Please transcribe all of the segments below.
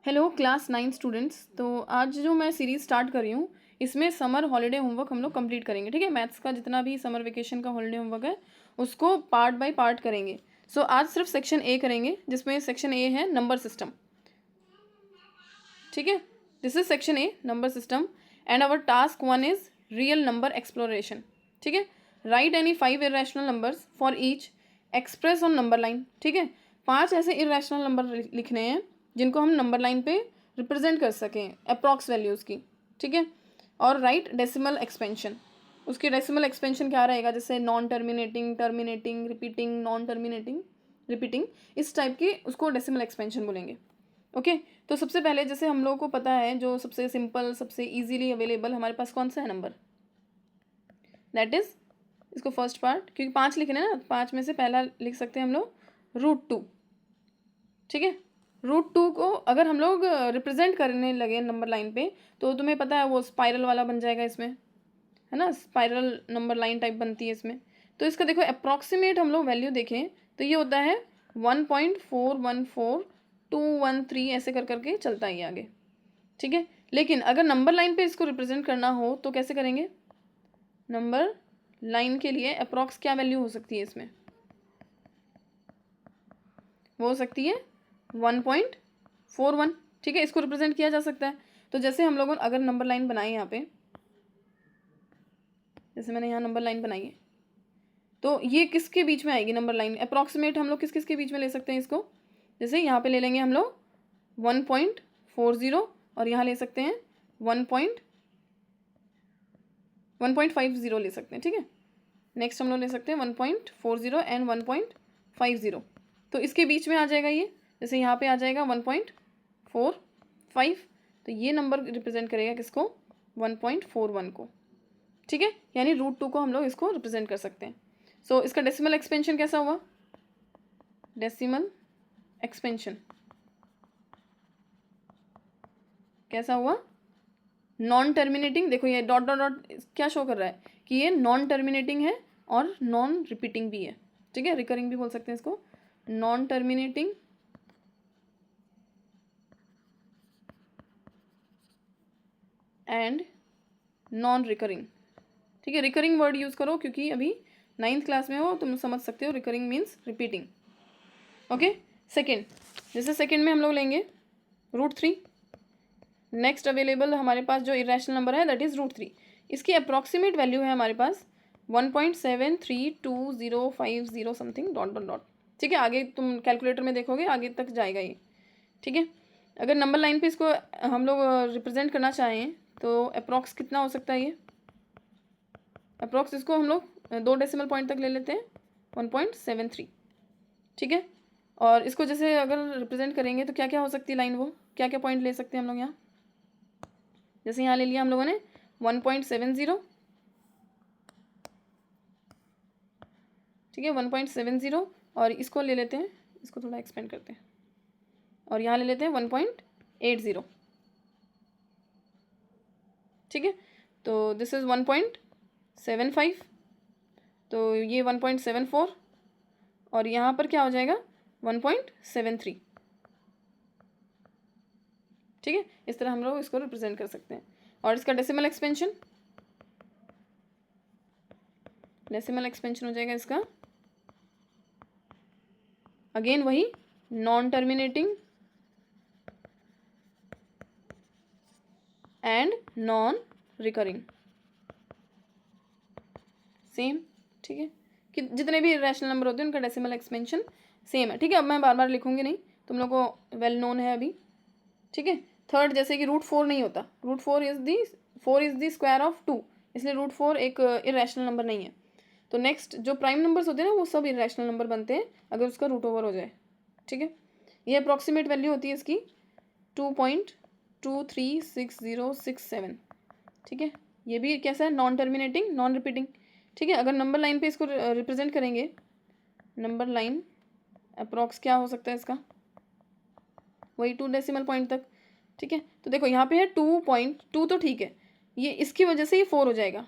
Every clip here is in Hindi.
Hello class 9 students. तो आज जो मैं सीरीज़ स्टार्ट कर रही हूँ इसमें समर हॉलीडे होमवर्क हम लोग कंप्लीट करेंगे। ठीक है, मैथ्स का जितना भी समर वेकेशन का हॉलीडे होमवर्क है उसको पार्ट बाय पार्ट करेंगे। सो आज सिर्फ सेक्शन ए करेंगे, जिसमें सेक्शन ए है नंबर सिस्टम। ठीक है, this is section A number system and our task 1 is real number exploration. ठीक है, write any 5 irrational numbers for each express on number line. ठीक है, 5 ऐसे इरेशनल नंबर लिखने हैं जिनको हम नंबर लाइन पे रिप्रेजेंट कर सकें अप्रॉक्स वैल्यूज़ की। ठीक है, और राइट डेसिमल एक्सपेंशन। उसकी डेसिमल एक्सपेंशन क्या रहेगा, जैसे non terminating, terminating, repeating, non terminating, repeating, इस टाइप की उसको डेसिमल एक्सपेंशन बोलेंगे। ओके, तो सबसे पहले जैसे हम लोगों को पता है जो सबसे सिंपल सबसे इजीली अवेलेबल हमारे पास कौन सा है नंबर, दैट इज इसको फर्स्ट पार्ट, क्योंकि 5 लिखने हैं ना, 5 में से पहला लिख सकते हैं हम लोग √2। ठीक है, √2 को अगर हम लोग रिप्रेजेंट करने लगे नंबर लाइन पे तो तुम्हें पता है वो स्पाइरल वाला बन जाएगा इसमें, है ना, स्पाइरल नंबर लाइन टाइप बनती है इसमें। तो इसका देखो अप्रॉक्सीमेट हम लोग वैल्यू देखें तो ये होता है 1.414213 ऐसे कर करके चलता है ये आगे। ठीक है, लेकिन अगर नंबर लाइन पे इसको रिप्रेजेंट करना हो तो कैसे करेंगे, नंबर लाइन के लिए अप्रॉक्स क्या वैल्यू हो सकती है इसमें, वो हो सकती है 1.41। ठीक है, इसको रिप्रेजेंट किया जा सकता है। तो जैसे हम लोगों ने अगर नंबर लाइन बनाई यहाँ पे, जैसे मैंने यहाँ नंबर लाइन बनाई है, तो ये किसके बीच में आएगी नंबर लाइन, अप्रॉक्सीमेट हम लोग किस किस के बीच में ले सकते हैं इसको, जैसे यहाँ पे ले लेंगे हम लोग 1.40 और यहाँ ले सकते हैं 1.50 ले सकते हैं। ठीक है, नेक्स्ट हम लोग ले सकते हैं 1.40 एंड 1.50, तो इसके बीच में आ जाएगा ये, जैसे यहाँ पे आ जाएगा 1.45, तो ये नंबर रिप्रेजेंट करेगा किसको, 1.41 को। ठीक है, यानी √2 को हम लोग इसको रिप्रेजेंट कर सकते हैं। सो इसका डेसिमल एक्सपेंशन कैसा हुआ, डेसिमल एक्सपेंशन कैसा हुआ, नॉन टर्मिनेटिंग। देखो ये डॉट डॉट डॉट क्या शो कर रहा है कि ये नॉन टर्मिनेटिंग है और नॉन रिपीटिंग भी है। ठीक है, रिकरिंग भी बोल सकते हैं इसको, non terminating and non recurring. ठीक है, रिकरिंग वर्ड यूज़ करो क्योंकि अभी 9th क्लास में हो, तुम समझ सकते हो recurring means repeating. Okay, second, जैसे सेकेंड में हम लोग लेंगे √3। नेक्स्ट अवेलेबल हमारे पास जो इरेशनल नंबर है दैट इज़ √3। इसकी अप्रॉक्सीमेट वैल्यू है हमारे पास 1.732050 समथिंग डॉट डॉट डॉट। ठीक है, आगे तुम कैलकुलेटर में देखोगे आगे तक जाएगा ये। ठीक है, अगर नंबर लाइन पे इसको हम लोग रिप्रेजेंट करना चाहें तो अप्रॉक्स कितना हो सकता है ये, अप्रॉक्स इसको हम लोग 2 डेसिमल पॉइंट तक ले लेते हैं 1.73। ठीक है, और इसको जैसे अगर रिप्रेजेंट करेंगे तो क्या क्या हो सकती है लाइन, वो क्या क्या पॉइंट ले सकते हैं हम लोग यहाँ, जैसे यहाँ ले लिया हम लोगों ने 1.70। ठीक है, 1.70 और इसको ले लेते हैं, इसको थोड़ा एक्सपेंड करते हैं और यहाँ ले लेते हैं 1.80। ठीक है, तो दिस इज़ 1.75, तो ये 1.74 और यहाँ पर क्या हो जाएगा 1.73। ठीक है, इस तरह हम लोग इसको रिप्रेजेंट कर सकते हैं। और इसका डेसिमल एक्सपेंशन, डेसिमल एक्सपेंशन हो जाएगा इसका अगेन वही non terminating and non recurring, same. ठीक है, कि जितने भी रैशनल नंबर होते हैं उनका डेसिमल एक्सपेंशन सेम है। ठीक है, अब मैं बार बार लिखूंगी नहीं, तुम लोग को वेल नोन है अभी। ठीक है, थर्ड जैसे कि √4 नहीं होता, √4 इज द स्क्वायर ऑफ 2, इसलिए √4 एक इरेशनल नंबर नहीं है। तो नेक्स्ट जो प्राइम नंबर्स होते हैं ना वो सब इरेशनल नंबर बनते हैं अगर उसका √ओवर हो जाए। ठीक है, ये अप्रॉक्सीमेट वैल्यू होती है इसकी 2.236067। ठीक है, ये भी कैसा है, नॉन टर्मिनेटिंग नॉन रिपीटिंग। ठीक है, अगर नंबर लाइन पे इसको रिप्रेजेंट करेंगे, नंबर लाइन अप्रॉक्स क्या हो सकता है इसका, वही 2 डेसिमल पॉइंट तक। ठीक है, तो देखो यहाँ पे है 2.2, तो ठीक है, ये इसकी वजह से ये 4 हो जाएगा।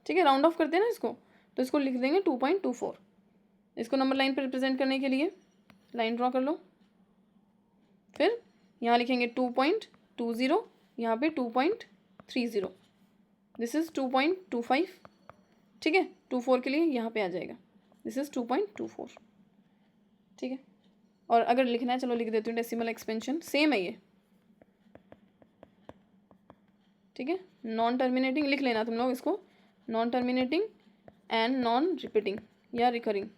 ठीक है, राउंड ऑफ करते हैं ना इसको, तो इसको लिख देंगे 2.24। इसको नंबर लाइन पर रिप्रेजेंट करने के लिए लाइन ड्रॉ कर लो, फिर यहाँ लिखेंगे 2.20, यहाँ पे 2.30, दिस इज़ 2.25, ठीक है। 24 के लिए यहाँ पे आ जाएगा, दिस इज़ 2.24, ठीक है। और अगर लिखना है, चलो लिख देती हूँ डेसिमल एक्सपेंशन, सेम है ये, ठीक है। नॉन टर्मिनेटिंग लिख लेना तुम लोग इसको, non terminating and non repeating या रिकरिंग।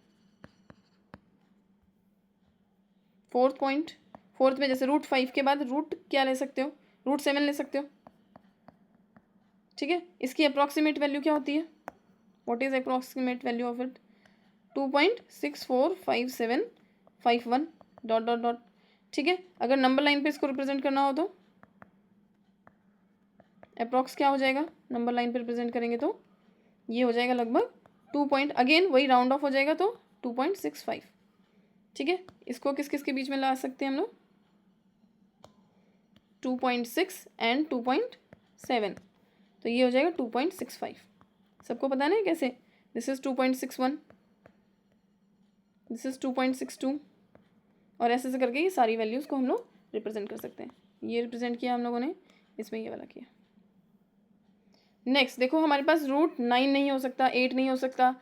फोर्थ में जैसे √5 के बाद रूट क्या ले सकते हो, √7 ले सकते हो, ठीक है। इसकी अप्रॉक्सीमेट वैल्यू क्या होती है, what is approximate value of it, 2.645751 dot dot dot, ठीक है। अगर नंबर लाइन पे इसको रिप्रेजेंट करना हो तो अप्रॉक्स क्या हो जाएगा, नंबर लाइन पे रिप्रेजेंट करेंगे तो ये हो जाएगा लगभग 2 अगेन वही राउंड ऑफ हो जाएगा तो 2.65, ठीक है। इसको किस किस के बीच में ला सकते हैं हम लोग, 2.6 एंड 2.7, तो ये हो जाएगा 2.65। सबको पता है ना कैसे, दिस इज़ 2.61, दिस इज़ 2.62, और ऐसे ऐसे करके ये सारी वैल्यूज़ को हम लोग रिप्रेजेंट कर सकते हैं। ये रिप्रेजेंट किया हम लोगों ने, इसमें ये वाला किया। नेक्स्ट देखो, हमारे पास √9 नहीं हो सकता, 8 नहीं हो सकता,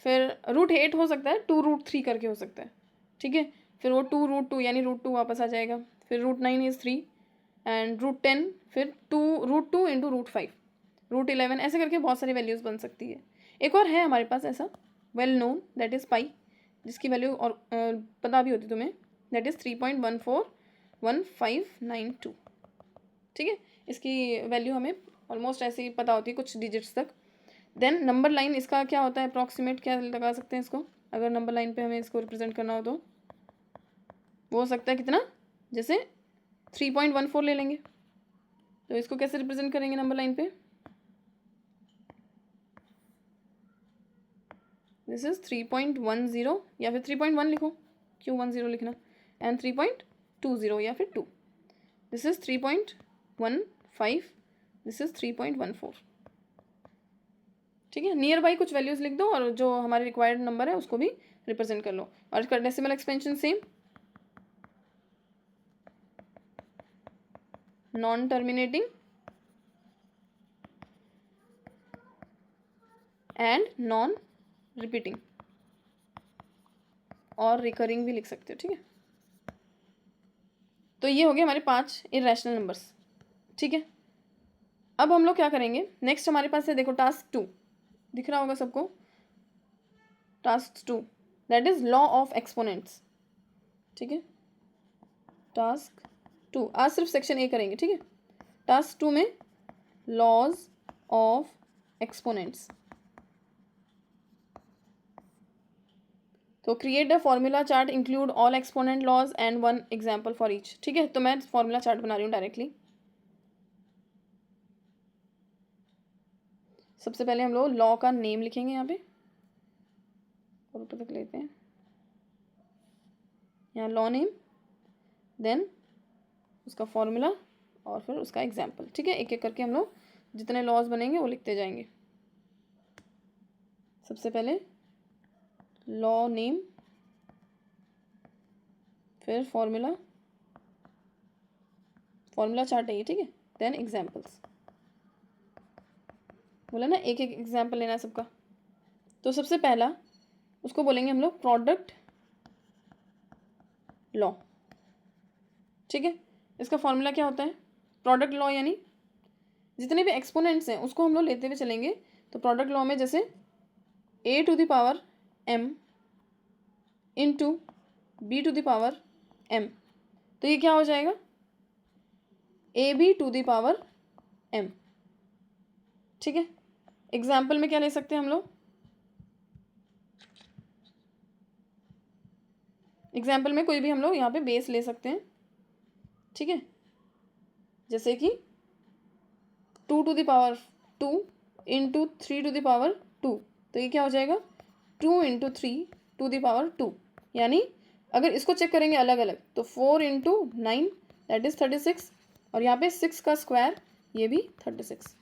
फिर √8 हो सकता है, 2√3 करके हो सकता है, ठीक है। फिर वो 2√2 यानी √2 वापस आ जाएगा, फिर √9 इज़ 3 एंड √10, फिर √2 इंटू √5, √11, ऐसे करके बहुत सारी वैल्यूज़ बन सकती है। एक और है हमारे पास ऐसा वेल नोन, दैट इज़ पाई, जिसकी वैल्यू और पता भी होती तुम्हें, दैट इज़ 3.141592, ठीक है। इसकी वैल्यू हमें ऑलमोस्ट ऐसे ही पता होती है, कुछ डिजिट्स तक। देन नंबर लाइन, इसका क्या होता है अप्रॉक्सीमेट, क्या लगा सकते हैं इसको, अगर नंबर लाइन पे हमें इसको रिप्रेजेंट करना हो तो वो हो सकता है कितना, जैसे 3.14 ले लेंगे, तो इसको कैसे रिप्रेजेंट करेंगे नंबर लाइन पे, दिस इज 3.10 या फिर 3.1 लिखो, क्यों 10 लिखना, एंड 3.20 या फिर 2, दिस इज 3.15, दिस इज 3.14, ठीक है। नियर बाई कुछ वैल्यूज़ लिख दो और जो हमारे रिक्वायर्ड नंबर है उसको भी रिप्रेजेंट कर लो। और इसका decimal expansion same, non terminating and non repeating, और रिकरिंग भी लिख सकते हो, ठीक है। तो ये हो गए हमारे 5 इरेशनल नंबर्स, ठीक है। अब हम लोग क्या करेंगे, नेक्स्ट हमारे पास है देखो टास्क 2, दिख रहा होगा सबको, task 2 that is law of exponents, ठीक है। टास्क 2 आज सिर्फ सेक्शन ए करेंगे, ठीक है। टास्क 2 में लॉज ऑफ एक्सपोनेंट्स, तो create a formula chart include all exponent laws and 1 example for each, ठीक है। तो मैं फॉर्मूला चार्ट बना रही हूँ डायरेक्टली। सबसे पहले हम लोग लॉ का नेम लिखेंगे यहाँ पे, और ऊपर तक लेते हैं, यहाँ लॉ नेम, देन उसका फॉर्मूला और फिर उसका एग्जाम्पल, ठीक है। एक एक करके हम लोग जितने लॉज बनेंगे वो लिखते जाएंगे। सबसे पहले लॉ नेम, फिर फॉर्मूला चार्ट है ये, ठीक है। देन एग्जाम्पल्स, बोला ना एक एक एग्जाम्पल लेना है सबका। तो सबसे पहला उसको बोलेंगे हम लोग प्रोडक्ट लॉ, ठीक है। इसका फॉर्मूला क्या होता है, प्रोडक्ट लॉ यानी जितने भी एक्सपोनेंट्स हैं उसको हम लोग लेते हुए चलेंगे। तो प्रोडक्ट लॉ में जैसे a⁴m इंटू b⁴m, तो ये क्या हो जाएगा ab⁴m, ठीक है। एग्जाम्पल में क्या ले सकते हैं हम लोग, एग्जाम्पल में कोई भी हम लोग यहाँ पे बेस ले सकते हैं, ठीक है। जैसे कि 2⁴2 इंटू 3⁴2, तो ये क्या हो जाएगा 2 इंटू 3⁴2, यानी अगर इसको चेक करेंगे अलग अलग तो 4 इंटू 9 दैट इज़ 36, और यहाँ पे 6 का स्क्वायर ये भी 36,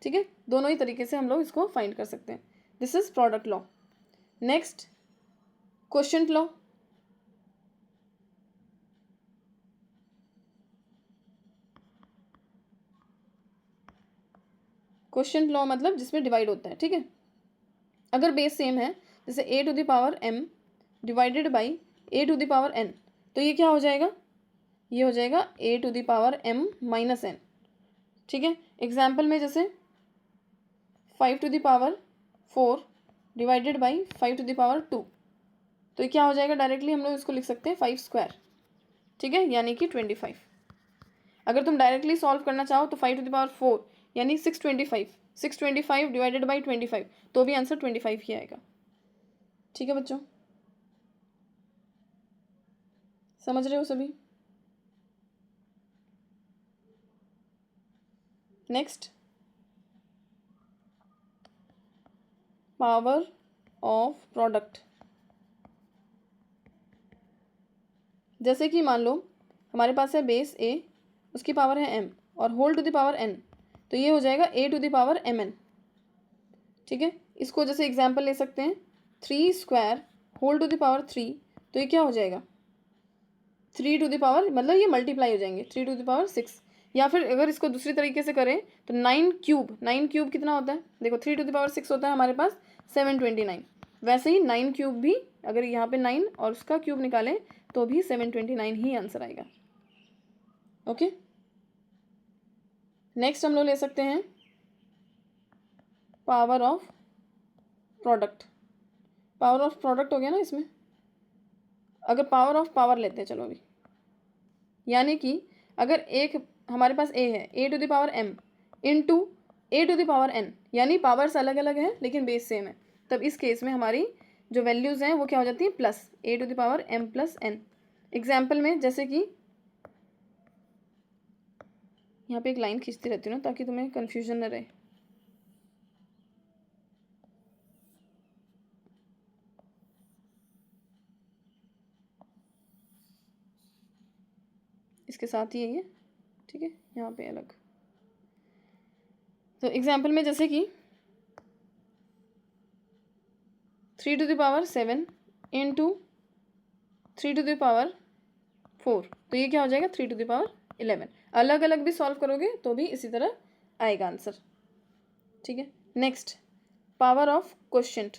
ठीक है। दोनों ही तरीके से हम लोग इसको फाइंड कर सकते हैं। This is product law. Next quotient law, question law मतलब जिसमें डिवाइड होता है, ठीक है। अगर बेस सेम है, जैसे a to the power m divided by a to the power n, तो ये क्या हो जाएगा, ये हो जाएगा a to the power m minus n, ठीक है। एग्जाम्पल में जैसे 5 to the power 4 divided by 5 to the power 2, तो ये क्या हो जाएगा, डायरेक्टली हम लोग इसको लिख सकते हैं 5 स्क्वायर, ठीक है, यानी कि 25। अगर तुम डायरेक्टली सॉल्व करना चाहो तो 5 टू द पावर 4 यानी 625 डिवाइडेड बाई 25, तो भी आंसर 25 ही आएगा, ठीक है बच्चों, समझ रहे हो सभी। Next, power of product. जैसे कि मान लो हमारे पास है बेस a, उसकी पावर है m और whole to the power n, तो ये हो जाएगा a to the power mn, ठीक है। इसको जैसे एग्जाम्पल ले सकते हैं 3 square whole to the power 3, तो ये क्या हो जाएगा 3 टू द पावर, मतलब ये मल्टीप्लाई हो जाएंगे 3 टू द पावर 6। या फिर अगर इसको दूसरी तरीके से करें तो 9 क्यूब कितना होता है, देखो 3 टू द पावर 6 होता है हमारे पास 729, वैसे ही 9 क्यूब भी अगर यहाँ पे 9 और उसका क्यूब निकालें तो भी 729 ही आंसर आएगा, ओके। नेक्स्ट हम लोग ले सकते हैं power of product. Power of product हो गया ना इसमें, अगर पावर ऑफ पावर लेते हैं चलो अभी, यानी कि अगर एक हमारे पास a है a to the power m into a to the power n, यानी पावर्स अलग अलग हैं लेकिन बेस सेम है, तब इस केस में हमारी जो वैल्यूज़ हैं वो क्या हो जाती है plus a to the power m plus n। Example में जैसे कि यहाँ पे एक लाइन खींचती रहती हूँ ना ताकि तुम्हें कन्फ्यूजन न रहे। इसके साथ ही है ये, ठीक है, यहाँ पे अलग। तो एग्जाम्पल में जैसे कि 3 to the power 7 into 3 to the power 4, तो ये क्या हो जाएगा 3 टू द पावर 11। अलग अलग भी सॉल्व करोगे तो भी इसी तरह आएगा आंसर, ठीक है। Next, power of quotient.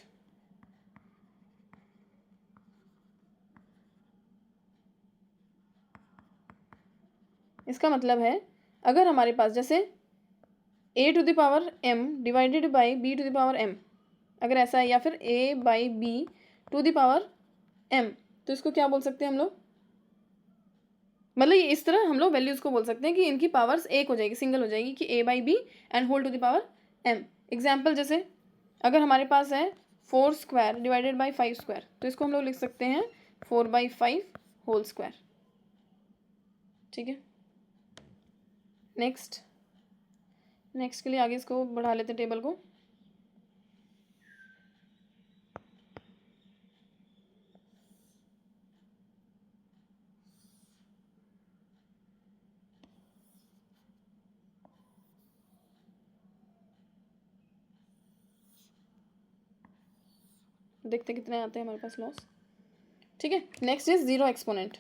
इसका मतलब है अगर हमारे पास जैसे a to the power m divided by b to the power m, अगर ऐसा है, या फिर a by b to the power m, तो इसको क्या बोल सकते हैं हम लोग, मतलब ये इस तरह हम लोग वैल्यूज़ को बोल सकते हैं कि इनकी पावर्स एक हो जाएगी, सिंगल हो जाएगी, कि a by B and whole to the power m। Example जैसे अगर हमारे पास है 4 स्क्वायर डिवाइडेड बाई 5 स्क्वायर, तो इसको हम लोग लिख सकते हैं 4/5 होल स्क्वायर, ठीक है। नेक्स्ट के लिए आगे इसको बढ़ा लेते टेबल को। देखते कितने आते हैं हमारे पास लॉस, ठीक है। Next is zero exponent.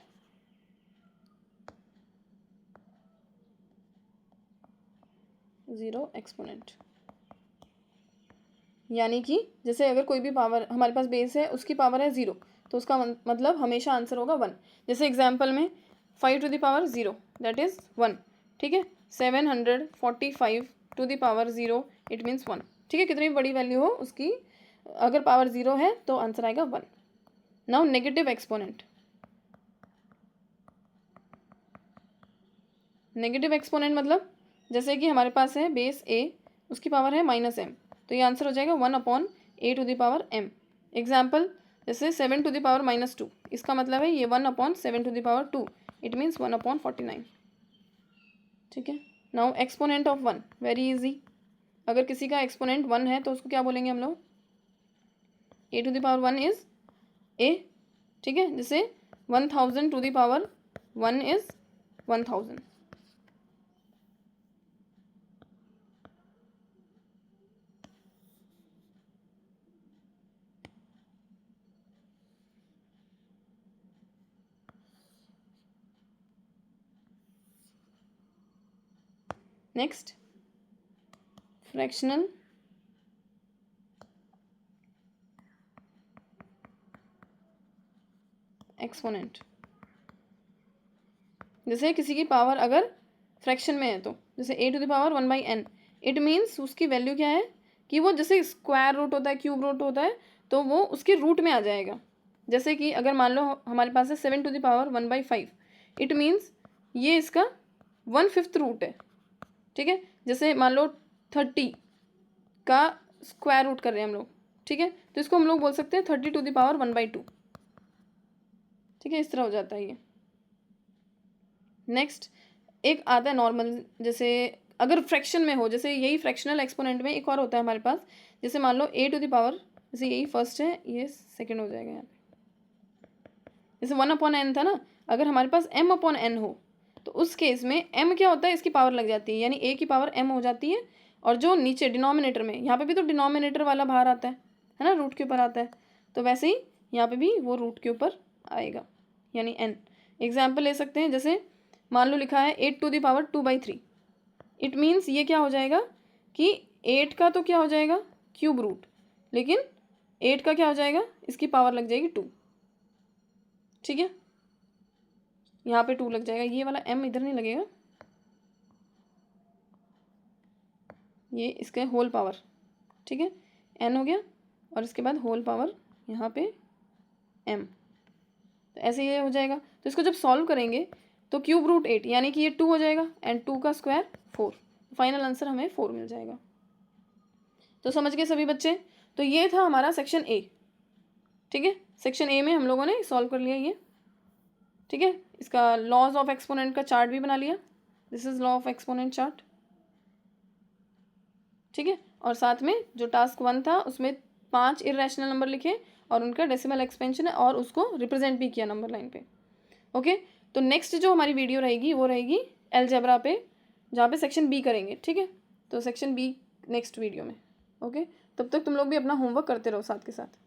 Zero exponent यानी कि जैसे अगर कोई भी पावर हमारे पास बेस है उसकी पावर है 0, तो उसका मतलब हमेशा आंसर होगा 1। जैसे एग्जाम्पल में 5 to the power 0 that is 1, ठीक है। 745 to the power 0 it means 1, ठीक है। कितनी बड़ी वैल्यू हो उसकी अगर पावर 0 है तो आंसर आएगा 1। Now negative exponent. Negative exponent मतलब जैसे कि हमारे पास है बेस a, उसकी पावर है -m, तो ये आंसर हो जाएगा 1/a to the power m। Example जैसे 7 टू द पावर -2, इसका मतलब है ये 1/7 to the power 2, it means 1/49, ठीक है। Now exponent of 1 very easy, अगर किसी का एक्सपोनेंट 1 है तो उसको क्या बोलेंगे हम लोग, a to the power 1 is a, ठीक है। जैसे 1000 to the power 1 is 1000। Next, fractional exponent. जैसे किसी की पावर अगर फ्रैक्शन में है तो जैसे a to the power 1/n, it means उसकी वैल्यू क्या है कि वो जैसे स्क्वायर रूट होता है, क्यूब रूट होता है, तो वो उसके रूट में आ जाएगा। जैसे कि अगर मान लो हमारे पास है 7 to the power 1/5, it means ये इसका 1/5 रूट है। ठीक है, जैसे मान लो 30 का स्क्वायर रूट कर रहे हैं हम लोग, ठीक है, तो इसको हम लोग बोल सकते हैं 30 टू द पावर 1/2। ठीक है, इस तरह हो जाता है ये। नेक्स्ट एक आता है नॉर्मल, जैसे अगर फ्रैक्शन में हो, जैसे यही फ्रैक्शनल एक्सपोनेंट में एक और होता है हमारे पास, जैसे मान लो a टू द पावर, जैसे यही फर्स्ट है, ये सेकंड हो जाएगा यहाँ पे। जैसे 1/n था ना, अगर हमारे पास m/n हो तो उस केस में m क्या होता है, इसकी पावर लग जाती है, यानी a की पावर m हो जाती है, और जो नीचे डिनोमिनेटर में, यहाँ पे भी तो डिनोमिनेटर वाला बाहर आता है ना, रूट के ऊपर आता है, तो वैसे ही यहाँ पे भी वो रूट के ऊपर आएगा, यानी n। एग्जाम्पल ले सकते हैं, जैसे मान लो लिखा है 8 to the power 2/3, it means ये क्या हो जाएगा कि 8 का तो क्या हो जाएगा क्यूब रूट, लेकिन 8 का क्या हो जाएगा, इसकी पावर लग जाएगी 2। ठीक है, यहाँ पे 2 लग जाएगा, ये वाला m इधर नहीं लगेगा, ये इसका होल पावर। ठीक है, n हो गया और इसके बाद होल पावर यहाँ पे m, तो ऐसे ये हो जाएगा। तो इसको जब सॉल्व करेंगे तो क्यूब रूट 8 यानी कि ये 2 हो जाएगा, एंड 2 का स्क्वायर 4, फाइनल आंसर हमें 4 मिल जाएगा। तो समझ गए सभी बच्चे? तो ये था हमारा सेक्शन ए। ठीक है, सेक्शन ए में हम लोगों ने सॉल्व कर लिया ये। ठीक है, इसका लॉज ऑफ एक्सपोनेंट का चार्ट भी बना लिया, this is law of exponent chart. ठीक है, और साथ में जो टास्क 1 था उसमें 5 इर्रेशनल नंबर लिखे और उनका डेसिमल एक्सपेंशन है और उसको रिप्रेजेंट भी किया नंबर लाइन पे। ओके, तो नेक्स्ट जो हमारी वीडियो रहेगी वो रहेगी अलजेब्रा पे, जहाँ पे सेक्शन बी करेंगे। ठीक है, तो सेक्शन बी नेक्स्ट वीडियो में। ओके, तब तक तुम लोग भी अपना होमवर्क करते रहो साथ के साथ।